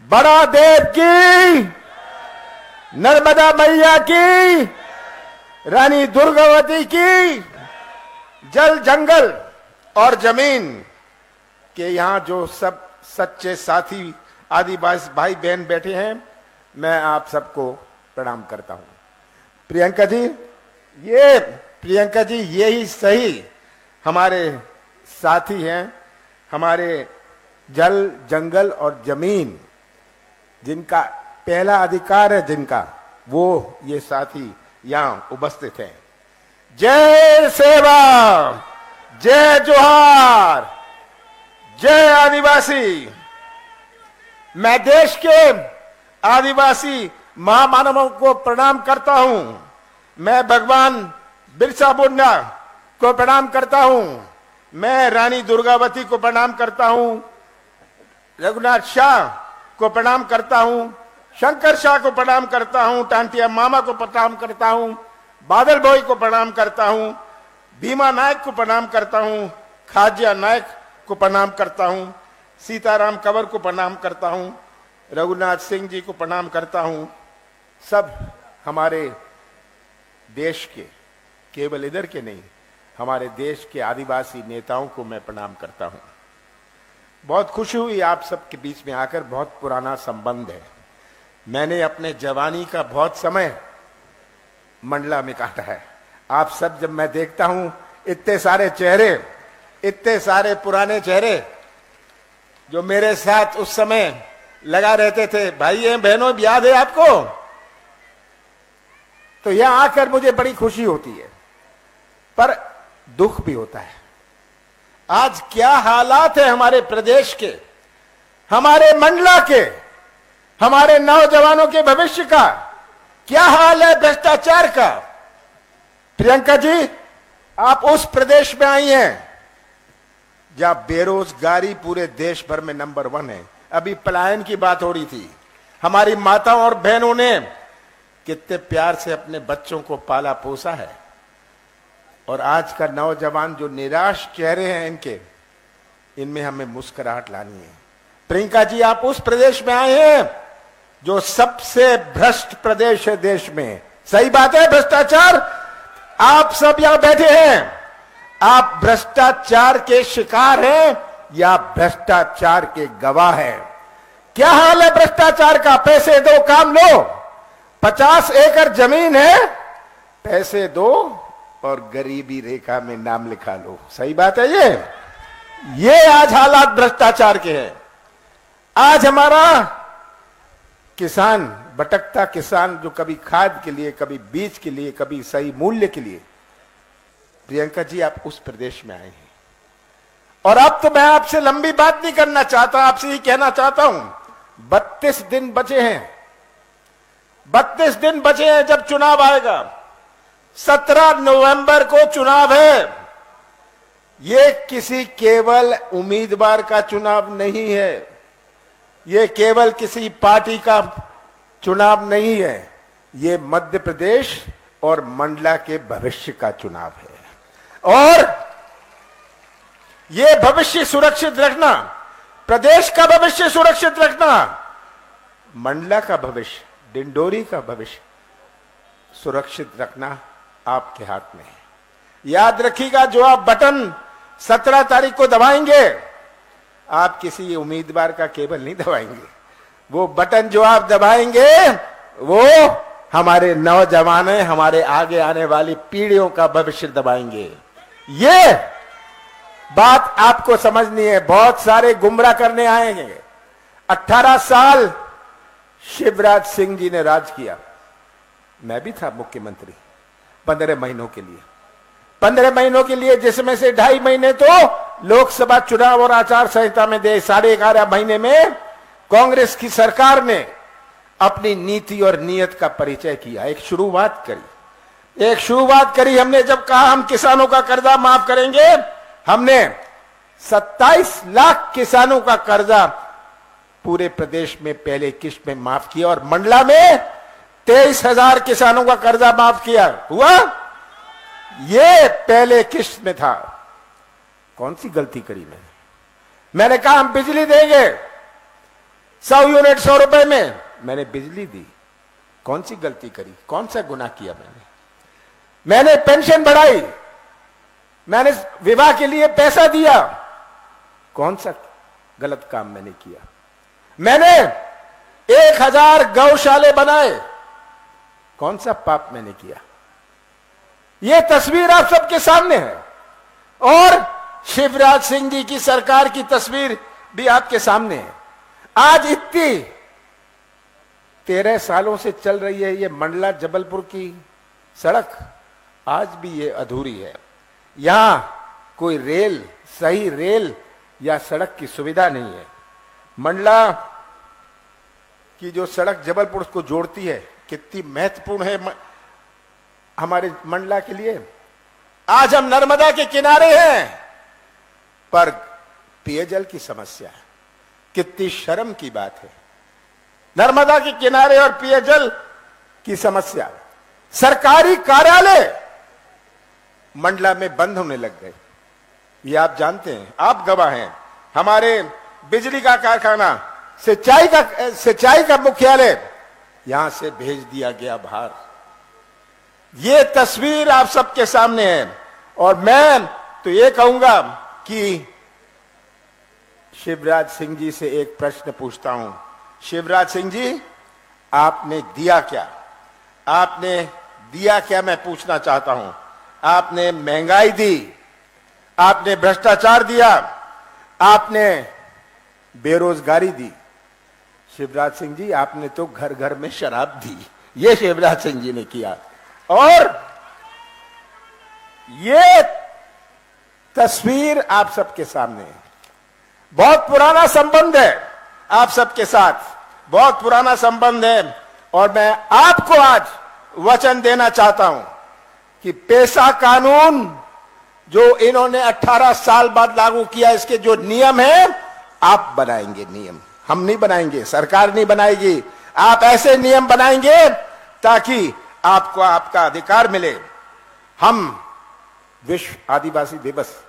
बड़ा देव की, नर्मदा मैया की, रानी दुर्गावती की। जल जंगल और जमीन के यहाँ जो सब सच्चे साथी आदिवासी भाई बहन बैठे हैं, मैं आप सबको प्रणाम करता हूं। प्रियंका जी यही सही हमारे साथी हैं, हमारे जल जंगल और जमीन जिनका पहला अधिकार है, जिनका वो ये साथी यहां उपस्थित हैं। जय सेवा, जय जोहार, जय आदिवासी। मैं देश के आदिवासी महामानवों को प्रणाम करता हूं। मैं भगवान बिरसा मुंडा को प्रणाम करता हूं। मैं रानी दुर्गावती को प्रणाम करता हूं। रघुनाथ शाह को प्रणाम करता हूं। शंकर शाह को प्रणाम करता हूं। टांटिया मामा को प्रणाम करता हूं। बादल भाई को प्रणाम करता हूं। भीमा नायक को प्रणाम करता हूं। खाजिया नायक को प्रणाम करता हूं। सीताराम कंवर को प्रणाम करता हूं। रघुनाथ सिंह जी को प्रणाम करता हूं। सब हमारे देश के, केवल इधर के नहीं, हमारे देश के आदिवासी नेताओं को मैं प्रणाम करता हूं। बहुत खुशी हुई आप सबके बीच में आकर। बहुत पुराना संबंध है। मैंने अपने जवानी का बहुत समय मंडला में काटा है। आप सब, जब मैं देखता हूं इतने सारे चेहरे, इतने सारे पुराने चेहरे जो मेरे साथ उस समय लगा रहते थे, भाइयों बहनों, याद है आपको? तो यहां आकर मुझे बड़ी खुशी होती है, पर दुख भी होता है। आज क्या हालात है हमारे प्रदेश के, हमारे मंडला के, हमारे नौजवानों के भविष्य का क्या हाल है भ्रष्टाचार का। प्रियंका जी, आप उस प्रदेश में आई हैं जहां बेरोजगारी पूरे देश भर में नंबर 1 है। अभी पलायन की बात हो रही थी। हमारी माताओं और बहनों ने कितने प्यार से अपने बच्चों को पाला पोसा है, और आज का नौजवान जो निराश चेहरे हैं इनके, इनमें हमें मुस्कुराहट लानी है। प्रियंका जी, आप उस प्रदेश में आए हैं जो सबसे भ्रष्ट प्रदेश है देश में। सही बात है, भ्रष्टाचार। आप सब यहां बैठे हैं, आप भ्रष्टाचार के शिकार हैं या भ्रष्टाचार के गवाह हैं? क्या हाल है भ्रष्टाचार का? पैसे दो, काम लो। 50 एकड़ जमीन है, पैसे दो और गरीबी रेखा में नाम लिखा लो। सही बात है ये आज हालात भ्रष्टाचार के हैं। आज हमारा किसान, भटकता किसान, जो कभी खाद के लिए, कभी बीज के लिए, कभी सही मूल्य के लिए। प्रियंका जी, आप उस प्रदेश में आए हैं, और अब तो मैं आपसे लंबी बात नहीं करना चाहता, आपसे ही कहना चाहता हूं, 32 दिन बचे हैं। 32 दिन बचे हैं जब चुनाव आएगा। 17 नवंबर को चुनाव है। ये किसी केवल उम्मीदवार का चुनाव नहीं है, ये केवल किसी पार्टी का चुनाव नहीं है, ये मध्य प्रदेश और मंडला के भविष्य का चुनाव है। और ये भविष्य सुरक्षित रखना, प्रदेश का भविष्य सुरक्षित रखना, मंडला का भविष्य, डिंडोरी का भविष्य सुरक्षित रखना आपके हाथ में है। याद रखिएगा, जो आप बटन 17 तारीख को दबाएंगे, आप किसी उम्मीदवार का केवल नहीं दबाएंगे। वो बटन जो आप दबाएंगे वो हमारे नौजवान, हमारे आगे आने वाली पीढ़ियों का भविष्य दबाएंगे। ये बात आपको समझनी है। बहुत सारे गुमराह करने आएंगे। 18 साल शिवराज सिंह जी ने राज किया, मैं भी था मुख्यमंत्री 15 महीनों के लिए। 15 महीनों के लिए, जिसमें से 2.5 महीने तो लोकसभा चुनाव और आचार संहिता में दे। 11.5 महीने में कांग्रेस की सरकार ने अपनी नीति और नियत का परिचय किया। एक शुरुआत करी हमने। जब कहा हम किसानों का कर्जा माफ करेंगे, हमने 27 लाख किसानों का कर्जा पूरे प्रदेश में पहले किश्त में माफ किया, और मंडला में 23,000 किसानों का कर्जा माफ किया। हुआ, ये पहले किश्त में था। कौन सी गलती करी मैंने कहा हम बिजली देंगे, 100 यूनिट 100 रुपए में मैंने बिजली दी। कौन सी गलती करी, कौन सा गुनाह किया मैंने पेंशन बढ़ाई, मैंने विवाह के लिए पैसा दिया, कौन सा गलत काम मैंने किया? मैंने 1000 गौशाले बनाए, कौन सा पाप मैंने किया? यह तस्वीर आप सबके सामने है और शिवराज सिंह जी की सरकार की तस्वीर भी आपके सामने है। आज इतनी 13 सालों से चल रही है ये मंडला जबलपुर की सड़क, आज भी ये अधूरी है। यहां कोई रेल, सही रेल या सड़क की सुविधा नहीं है। मंडला की जो सड़क जबलपुर को जोड़ती है कितनी महत्वपूर्ण है हमारे मंडला के लिए। आज हम नर्मदा के किनारे हैं पर पेयजल की समस्या है। कितनी शर्म की बात है, नर्मदा के किनारे और पेयजल की समस्या। सरकारी कार्यालय मंडला में बंद होने लग गए, ये आप जानते हैं, आप गवाह हैं। हमारे बिजली का कारखाना, सिंचाई का मुख्यालय यहां से भेज दिया गया बाहर। ये तस्वीर आप सबके सामने है और मैं तो ये कहूंगा कि शिवराज सिंह जी से एक प्रश्न पूछता हूं। शिवराज सिंह जी, आपने दिया क्या? आपने दिया क्या, मैं पूछना चाहता हूं। आपने महंगाई दी, आपने भ्रष्टाचार दिया, आपने बेरोजगारी दी। शिवराज सिंह जी, आपने तो घर घर में शराब दी, ये शिवराज सिंह जी ने किया। और ये तस्वीर आप सबके सामने है। बहुत पुराना संबंध है आप सबके साथ, बहुत पुराना संबंध है और मैं आपको आज वचन देना चाहता हूं कि पेशा कानून जो इन्होंने 18 साल बाद लागू किया, इसके जो नियम है आप बनाएंगे। नियम हम नहीं बनाएंगे, सरकार नहीं बनाएगी, आप ऐसे नियम बनाएंगे ताकि आपको आपका अधिकार मिले। हम विश्व आदिवासी दिवस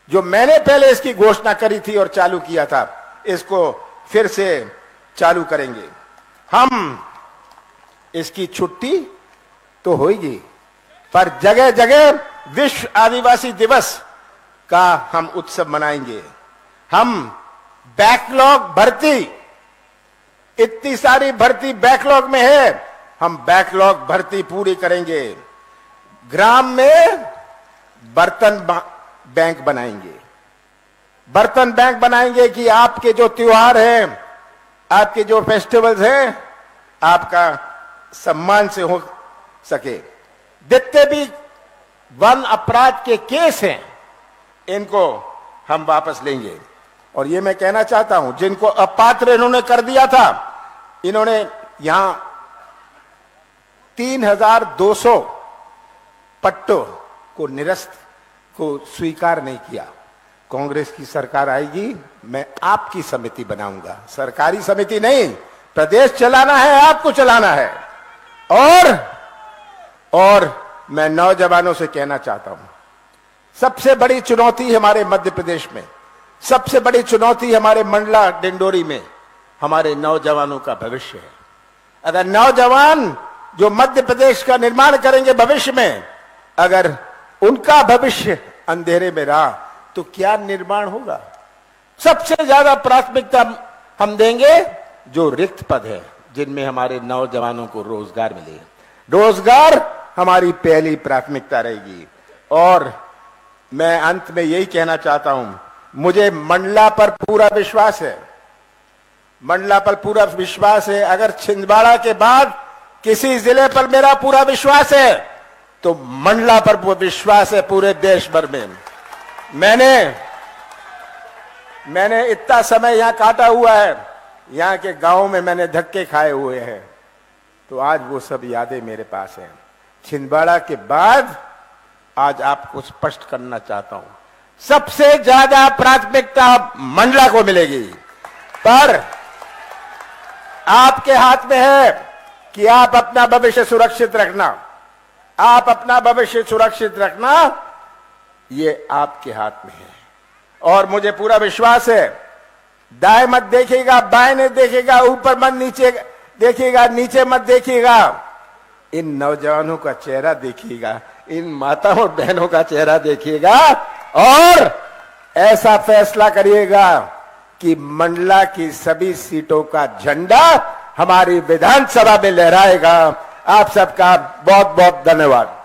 जो मैंने पहले इसकी घोषणा करी थी और चालू किया था, इसको फिर से चालू करेंगे। हम इसकी छुट्टी तो होगी पर जगह जगह विश्व आदिवासी दिवस का हम उत्सव मनाएंगे। हम बैकलॉग भर्ती, इतनी सारी भर्ती बैकलॉग में है, हम बैकलॉग भर्ती पूरी करेंगे। ग्राम में बर्तन बैंक बनाएंगे, बर्तन बैंक बनाएंगे कि आपके जो त्योहार हैं, आपके जो फेस्टिवल्स हैं, आपका सम्मान से हो सके। जितने भी वन अपराध के केस हैं, इनको हम वापस लेंगे। और ये मैं कहना चाहता हूं, जिनको अपात्र इन्होंने कर दिया था, इन्होंने यहां 3200 पट्टों को निरस्त को स्वीकार नहीं किया। कांग्रेस की सरकार आएगी, मैं आपकी समिति बनाऊंगा, सरकारी समिति नहीं। प्रदेश चलाना है, आपको चलाना है। और मैं नौजवानों से कहना चाहता हूं, सबसे बड़ी चुनौती हमारे मध्य प्रदेश में, सबसे बड़ी चुनौती हमारे मंडला डिंडोरी में हमारे नौजवानों का भविष्य है। अगर नौजवान जो मध्य प्रदेश का निर्माण करेंगे भविष्य में, अगर उनका भविष्य अंधेरे में रहा तो क्या निर्माण होगा? सबसे ज्यादा प्राथमिकता हम देंगे जो रिक्त पद है, जिनमें हमारे नौजवानों को रोजगार मिले। रोजगार हमारी पहली प्राथमिकता रहेगी। और मैं अंत में यही कहना चाहता हूं, मुझे मंडला पर पूरा विश्वास है, मंडला पर पूरा विश्वास है। अगर छिंदवाड़ा के बाद किसी जिले पर मेरा पूरा विश्वास है तो मंडला पर विश्वास है पूरे देश भर में। मैंने इतना समय यहां काटा हुआ है, यहां के गांव में मैंने धक्के खाए हुए हैं, तो आज वो सब यादें मेरे पास हैं। छिंदवाड़ा के बाद आज आपको स्पष्ट करना चाहता हूं, सबसे ज्यादा प्राथमिकता मंडला को मिलेगी। पर आपके हाथ में है कि आप अपना भविष्य सुरक्षित रखना, आप अपना भविष्य सुरक्षित रखना, ये आपके हाथ में है। और मुझे पूरा विश्वास है दाएं मत देखिएगा, बाएं नहीं देखिएगा, ऊपर मत नीचे देखिएगा, नीचे मत देखिएगा। इन नौजवानों का चेहरा देखिएगा, इन माताओं और बहनों का चेहरा देखिएगा और ऐसा फैसला करिएगा कि मंडला की सभी सीटों का झंडा हमारी विधानसभा में लहराएगा। आप सबका बहुत बहुत धन्यवाद।